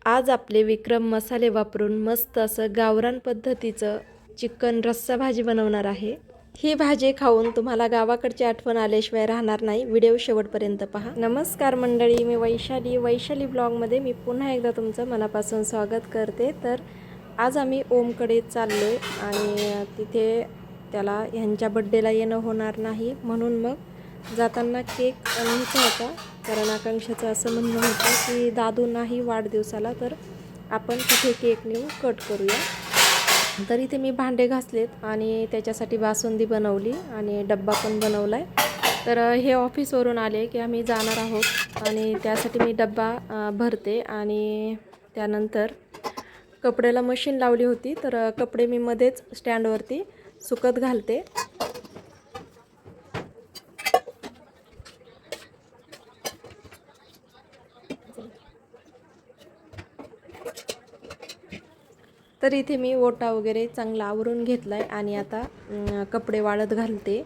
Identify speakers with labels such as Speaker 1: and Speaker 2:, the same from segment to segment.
Speaker 1: आज आपले विक्रम मसाले वापरून मस्त असं गावरान पद्धतीचं चिकन रस्सा भाजी बनवणार आहे। ही भाजी खाऊन तुम्हाला गावाकडची आठवण आल्याशिवाय राहणार नाही। व्हिडिओ शेवटपर्यंत पहा। नमस्कार मंडळी, मी वैशाली ब्लॉगमध्ये मी पुन्हा एकदा तुमचं मनापासून स्वागत करते। तर आज आम्ही ओमकडे चाललोय आणि तिथे त्याला ह्यांच्या बर्थडेला येणं होणार नाही, म्हणून मग जाताना केक न्यायचा होता। कारण आकांक्षाचं असं म्हणणं होतं की दादू नाही वाढदिवसाला, तर आपण तिथे केक नेऊन कट करूया। तर इथे मी भांडे घासलेत आणि त्याच्यासाठी बासुंदी बनवली आणि डब्बा पण बनवलाय। तर हे ऑफिसवरून आले की आम्ही जाणार आहोत आणि त्यासाठी मी डब्बा भरते आणि त्यानंतर कपड्याला मशीन लावली होती, तर कपडे मी मध्येच स्टँडवरती सुकत घालते। तर इथे मी ओटा वगैरे चांगला आवरून घेतलाय आणि आता कपडे वाळत घालते।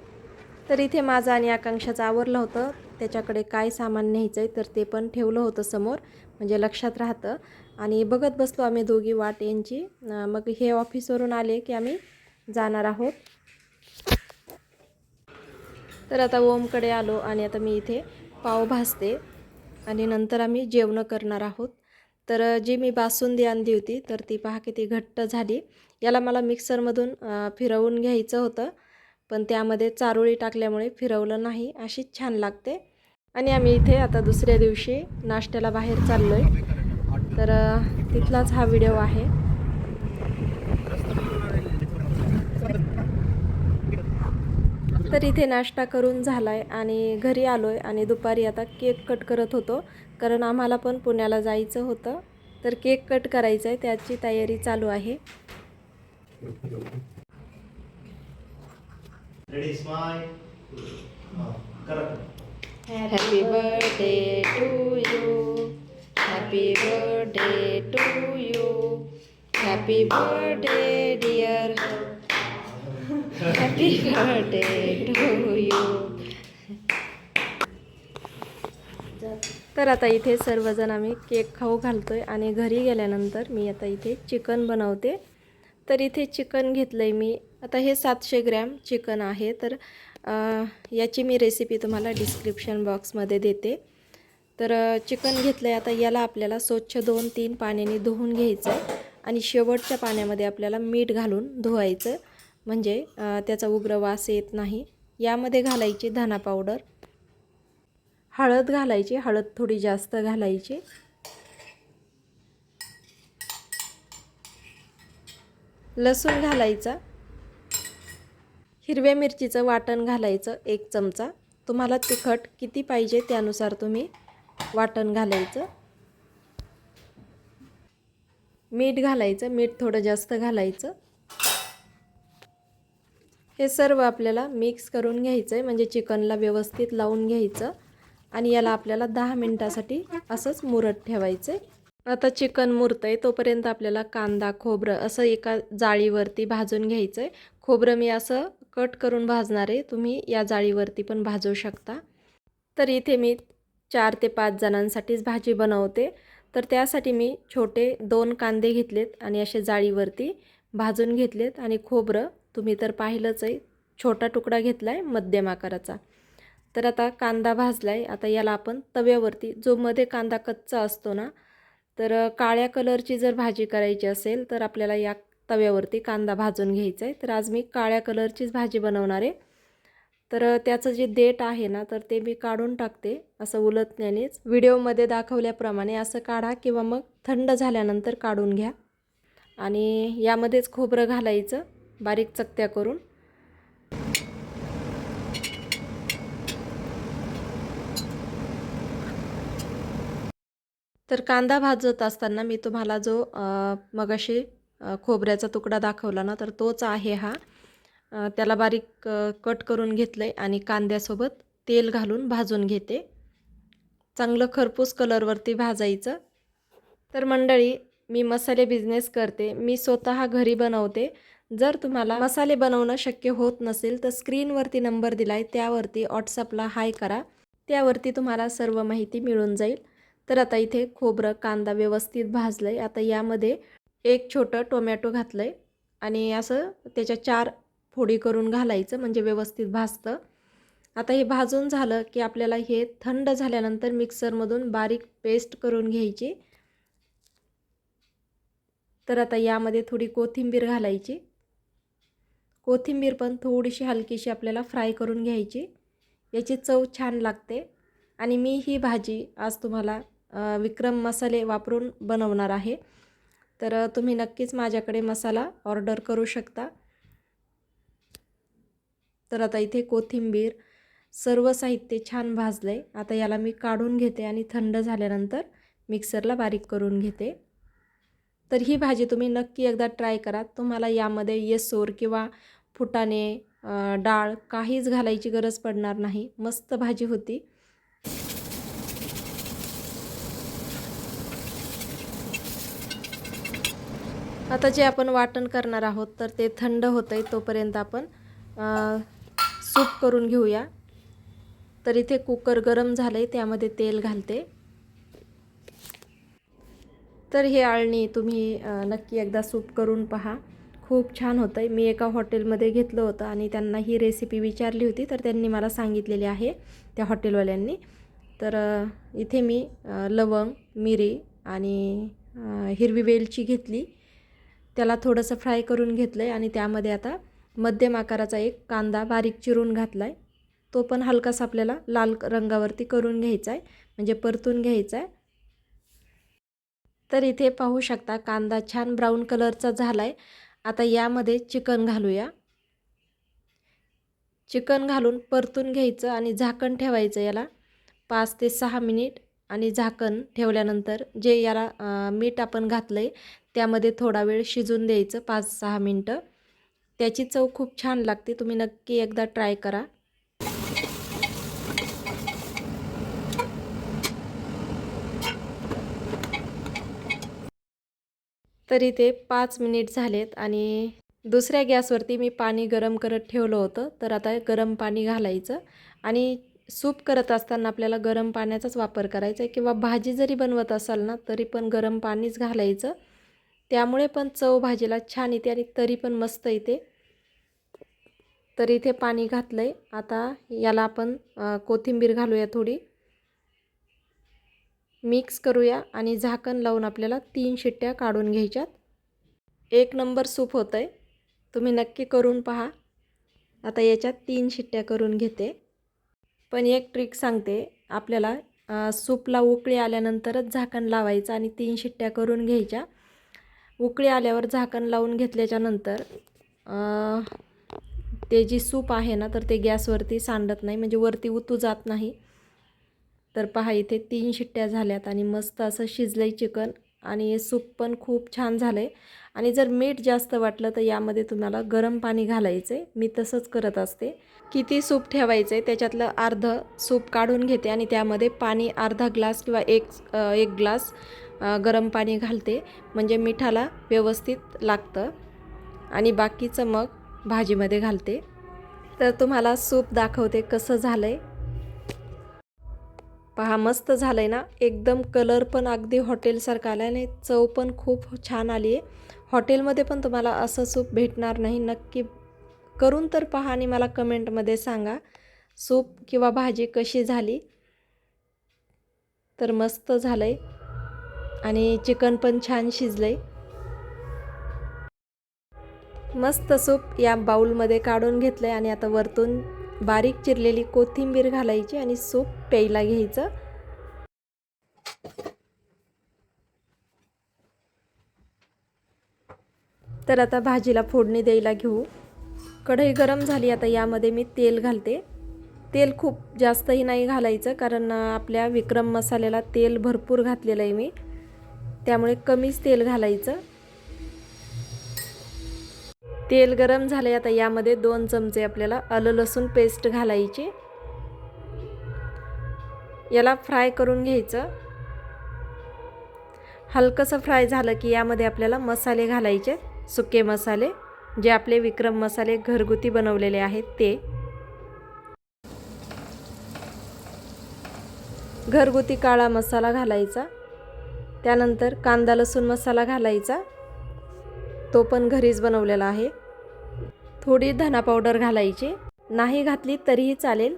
Speaker 1: तर इथे माझं आणि आकांक्षाचं आवरलं होतं, त्याच्याकडे काय सामान न्यायचं आहे तर ते पण ठेवलं होतं समोर, म्हणजे लक्षात राहतं। आणि बघत बसलो आम्ही दोघी वाट यांची। मग हे ऑफिसवरून आले की आम्ही जाणार आहोत। तर आता ओमकडे आलो आणि आता मी इथे पाव भाजते आणि नंतर आम्ही जेवण करणार आहोत। तर जी मी बासुंदी आणली होती तर ती पहा किती घट्ट झाली। याला मला मिक्सरमधून फिरवून घ्यायचं होतं, पण त्यामध्ये चारोळी टाकल्यामुळे फिरवलं नाही, अशीच छान लागते। आणि आम्ही इथे आता दुसऱ्या दिवशी नाश्त्याला बाहेर चाललोय, तर तिथलाच हा व्हिडिओ आहे। तर इथे नाश्ता करून झालाय आणि घरी आलोय आणि दुपारी आता केक कट करत होतो, कारण आम्हाला पण पुण्याला जायचं होतं। तर केक कट करायचा आहे, त्याची तयारी चालू आहे।
Speaker 2: Ready smile
Speaker 1: happy birthday to you, happy birthday to you, happy birthday dear, happy birthday to you. तर आता इथे सर्वजण आम्ही केक खाऊ घालतोय आणि घरी गेल्यानंतर मी आता इथे चिकन बनवते। तर इथे चिकन घेतलंय मी, आता हे 700 ग्रॅम चिकन आहे। तर याची मी रेसिपी तुम्हाला डिस्क्रिप्शन बॉक्समध्ये देते। तर चिकन घेतलंय, आता याला आपल्याला स्वच्छ 2-3 पाण्याने धुवून घ्यायचं आणि शेवटच्या पाण्यामध्ये आपल्याला मीठ घालून धुवायचं, म्हणजे त्याचा उग्र वास येत नाही। यामध्ये घालायची धना पावडर, हळद घालायची, हळद थोडी जास्त घालायची, लसूण घालायचा, हिरव्या मिरचीचं वाटण घालायचं 1 चमचा। तुम्हाला तिखट किती पाहिजे त्यानुसार तुम्ही वाटण घालायचं, मीठ घालायचं, मीठ थोडं जास्त घालायचं। हे सर्व आपल्याला मिक्स करून घ्यायचं आहे, म्हणजे चिकनला व्यवस्थित लावून घ्यायचं आणि याला आपल्याला 10 मिनिटासाठी असंच मुरत ठेवायचं आहे। आता चिकन मुरतंय तोपर्यंत आपल्याला कांदा खोबरं असं एका जाळीवरती भाजून घ्यायचं आहे। खोबरं मी असं कट करून भाजणार आहे, तुम्ही या जाळीवरती पण भाजू शकता। तर इथे मी 4 ते 5 जणांसाठीच भाजी बनवते, तर त्यासाठी मी छोटे 2 कांदे घेतलेत आणि असे जाळीवरती भाजून घेतलेत। आणि खोबरं तुम्ही तर पाहिलंच आहे, छोटा तुकडा घेतला आहे मध्यम आकाराचा। तर आता कांदा भाजलाय, आता याला आपण तव्यावरती, जो मध्ये कांदा कच्चा असतो ना, तर काळ्या कलरची जर भाजी करायची असेल तर आपल्याला या तव्यावरती कांदा भाजून घ्यायचा आहे। तर आज मी काळ्या कलरचीच भाजी बनवणार आहे। तर त्याचं जे देठ आहे ना, तर ते मी काढून टाकते असं उलटण्यानेच। व्हिडिओमध्ये दाखवल्याप्रमाणे असं काढा किंवा मग थंड झाल्यानंतर काढून घ्या। आणि यामध्येच खोबरं घालायचं बारीक चकत्या करून। तर कांदा भाजत असताना मी तुम्हाला जो मगाशी खोबऱ्याचा तुकडा दाखवला ना, तर तोच आहे हा। त्याला बारीक कट करून घेतलंय आणि कांद्यासोबत तेल घालून भाजून घेते, चांगलं खरपूस कलरवरती भाजायचं। तर मंडळी, मी मसाले बिझनेस करते, मी स्वतः घरी बनवते। जर तुम्हाला मसाले बनवणं शक्य होत नसेल तर स्क्रीनवरती नंबर दिलाय, त्यावरती व्हॉट्सअपला हाय करा, त्यावरती तुम्हाला सर्व माहिती मिळून जाईल। तर आता इथे खोबरं कांदा व्यवस्थित भाजलं आहे. आता यामध्ये एक छोटं टोमॅटो घातलं आहे आणि असं त्याच्या 4 फोडी करून घालायचं म्हणजे व्यवस्थित भाजतं. आता हे भाजून झालं की आपल्याला हे थंड झाल्यानंतर मिक्सरमधून बारीक पेस्ट करून घ्यायची. तर आता यामध्ये थोडी कोथिंबीर घालायची. कोथिंबीर पण थोडीशी हलकीशी आपल्याला फ्राय करून घ्यायची. याची चव छान लागते. आणि मी ही भाजी आज तुम्हाला विक्रम मसाले वापरून बनवणार आहे. तर तुम्ही नक्कीच माझ्याकडे मसाला ऑर्डर करू शकता. तर आता इथे कोथिंबीर सर्व साहित्य छान भाजले. आता याला मी काढून घेते आणि थंड झाल्यानंतर मिक्सरला बारीक करून घेते. तर ही भाजी तुम्ही नक्की एकदा ट्राय करा. तुम्हाला यामध्ये येसूर किंवा फुटाणे डाळ काहीच घालायची गरज पडणार नाही. मस्त भाजी होती. आता जे आपण वाटण करणार आहोत तर ते थंड होतंय तोपर्यंत आपण सूप करून घेऊया. तर इथे कुकर गरम झालंय, त्यामध्ये तेल घालते. तर हे आळणी तुम्ही नक्की एकदा सूप करून पहा. खूप छान होतंय. मी एका हॉटेलमध्ये घेतलं होतं आणि त्यांना ही रेसिपी विचारली होती तर त्यांनी मला सांगितलेली आहे त्या हॉटेलवाल्यांनी. तर इथे मी लवंग, मिरी आणि हिरवी वेलची घेतली. त्याला थोडंसं फ्राय करून घेतलं आहे आणि त्यामध्ये आता मध्यम आकाराचा एक कांदा बारीक चिरून घातला आहे. तो पण हलकासा आपल्याला लाल रंगावरती करून घ्यायचा आहे म्हणजे परतून घ्यायचा आहे. तर इथे पाहू शकता कांदा छान ब्राऊन कलरचा झाला आहे. आता यामध्ये चिकन घालूया. चिकन घालून परतून घ्यायचं आणि झाकण ठेवायचं याला 5 ते 6 मिनिट. आणि झाकण ठेवल्यानंतर जे याला मीठ आपण घातलं आहे त्यामध्ये थोडा वेळ शिजून द्यायचं 5-6 मिनटं. त्याची चव खूप छान लागते. तुम्ही नक्की एकदा ट्राय करा. तरी ते 5 मिनिट झालेत आणि दुसऱ्या गॅसवरती मी पाणी गरम करत ठेवलं होतं. तर आता गरम पाणी घालायचं आणि सूप करत असताना आपल्याला गरम पाण्याचाच वापर करायचा आहे किंवा भाजी जरी बनवत असाल ना तरी पण गरम पाणीच घालायचं. त्यामुळे पण चव भाजीला छान येते आणि तरी पण मस्त येते. तर इथे पाणी घातलं आहे. आता याला आपण कोथिंबीर घालूया थोडी. मिक्स करूया आणि झाकण लावून आपल्याला 3 शिट्ट्या काढून घ्यायच्यात. एक नंबर सूप होतं आहे. तुम्ही नक्की करून पहा. आता याच्यात 3 शिट्ट्या करून घेते. पण एक ट्रिक सांगते. आपल्याला सूपला उकळी आल्यानंतरच झाकण लावायचं आणि 3 शिट्ट्या करून घ्यायच्या. उकळी आल्यावर झाकण लावून घेतल्याच्यानंतर ते जी सूप आहे ना तर ते गॅसवरती सांडत नाही म्हणजे वरती उतू जात नाही. तर पहा इथे 3 शिट्ट्या झाल्यात आणि मस्त असं शिजलंय चिकन आणि सूप पण खूप छान झालंय. आणि जर मीठ जास्त वाटलं तर यामध्ये तुम्हाला गरम पाणी घालायचं आहे. मी तसंच करत असते. किती सूप ठेवायचं आहे त्याच्यातलं अर्धं सूप काढून घेते आणि त्यामध्ये पाणी अर्धा ग्लास किंवा एक ग्लास गरम पाणी घालते म्हणजे मिठाला व्यवस्थित लागतं आणि बाकीचं मग भाजीमध्ये घालते. तर तुम्हाला सूप दाखवते कसं झालं आहे. पहा मस्त झालं आहे ना. एकदम कलर पण अगदी हॉटेलसारखा आला आणि चव पण खूप छान आली आहे. हॉटेलमध्ये पण तुम्हाला असं सूप भेटणार नाही. नक्की करून तर पहा आणि मला कमेंटमध्ये सांगा सूप किंवा भाजी कशी झाली. तर मस्त झालं आहे आणि चिकन पण छान शिजलं आहे. मस्त सूप या बाउलमध्ये काढून घेतलं आहे आणि आता वरतून बारीक चिरलेली कोथिंबीर घालायची आणि सूप प्यायला घ्यायचं. तर आता भाजीला फोडणी द्यायला घेऊ. कढई गरम झाली. आता यामध्ये मी तेल घालते. तेल खूप जास्तही नाही घालायचं कारण आपल्या विक्रम मसाल्याला तेल भरपूर घातलेलं आहे मी, त्यामुळे कमीच तेल घालायचं. तेल गरम झाले. आता यामध्ये 2 चमचे आपल्याला आलं लसूण पेस्ट घालायची. याला फ्राय करून घ्यायचं. हलकंसं फ्राय झालं की यामध्ये आपल्याला मसाले घालायचे. सुके मसाले जे आपले विक्रम मसाले घरगुती बनवलेले आहेत ते. घरगुती काळा मसाला घालायचा, त्यानंतर कांदा लसूण मसाला घालायचा, तो पण घरीच बनवलेला आहे. थोडी धना पावडर घालायची, नाही घातली तरीही चालेल.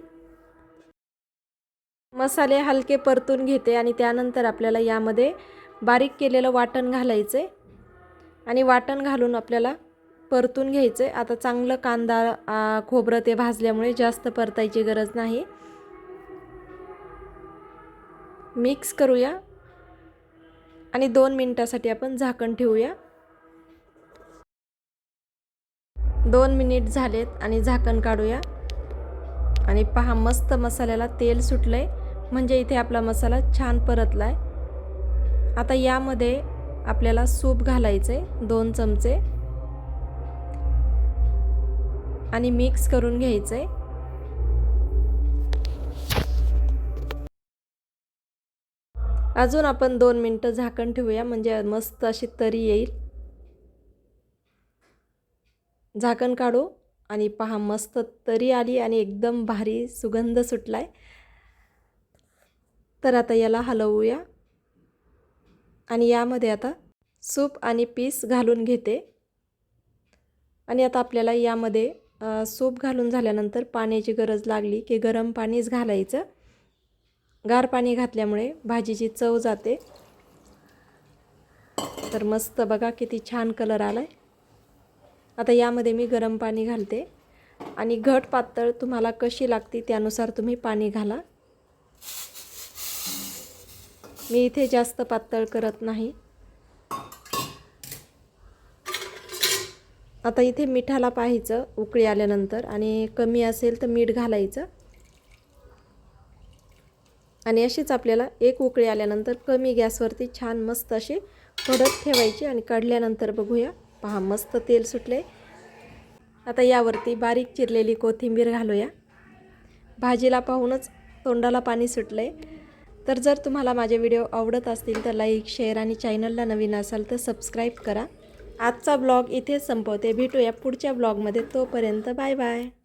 Speaker 1: मसाले हलके परतून घेते आणि त्यानंतर आपल्याला यामध्ये बारीक केलेलं वाटण घालायचं आहे आणि वाटण घालून आपल्याला परतून घ्यायचं आहे. आता चांगलं कांदा खोबरं ते भाजल्यामुळे जास्त परतायची गरज नाही. मिक्स करूया आणि 2 मिनिटासाठी आपण झाकण ठेवूया. 2 मिनिट झालेत आणि झाकण काढूया आणि पहा मस्त मसाल्याला तेल सुटलंय, म्हणजे इथे आपला मसाला छान परतलाय. आता यामध्ये आपल्याला सूप घालायचे 2 चमचे आणि मिक्स करून घ्यायचे. अजून आपण 2 मिनिटं झाकण ठेवूया, म्हणजे मस्त अशी तरी येईल. झाकण काढू आणि पहा मस्त तरी आली आणि एकदम भारी सुगंध सुटलाय. तर आता याला हलवूया आणि यामध्ये आता सूप आणि पीस घालून घेते. आणि आता आपल्याला यामध्ये सूप घालून झाल्यानंतर पाण्याची गरज लागली की गरम पाणीच घालायचं. गार पाणी घातल्यामुळे भाजीची चव जाते. तर मस्त बघा किती छान कलर आलाय. आता यामध्ये मी गरम पाणी घालते आणि घट पातळ तुम्हाला कशी लागते त्यानुसार तुम्ही पाणी घाला. मी इथे जास्त पातळ करत नाही. आता इथे मिठाला पाहायचं उकळी आल्यानंतर, आणि कमी असेल तर मीठ घालायचं. आणि अशीच आपल्याला एक उकळी आल्यानंतर कमी गॅसवरती छान मस्त अशी कडक ठेवायची आणि काढल्यानंतर बघूया, पहा मस्त तेल सुटले. आता यावरती बारीक चिरलेली कोथिंबीर घालूया. भाजीला पाहूनच तोंडाला पाणी सुटले. तर जर तुम्हाला माझे व्हिडिओ आवडत असतील तर लाईक, शेअर आणि चॅनलला नवीन असाल तर सबस्क्राईब करा. आजचा ब्लॉग इथेच संपवते. भेटूया पुढच्या ब्लॉगमध्ये. तोपर्यंत बाय बाय.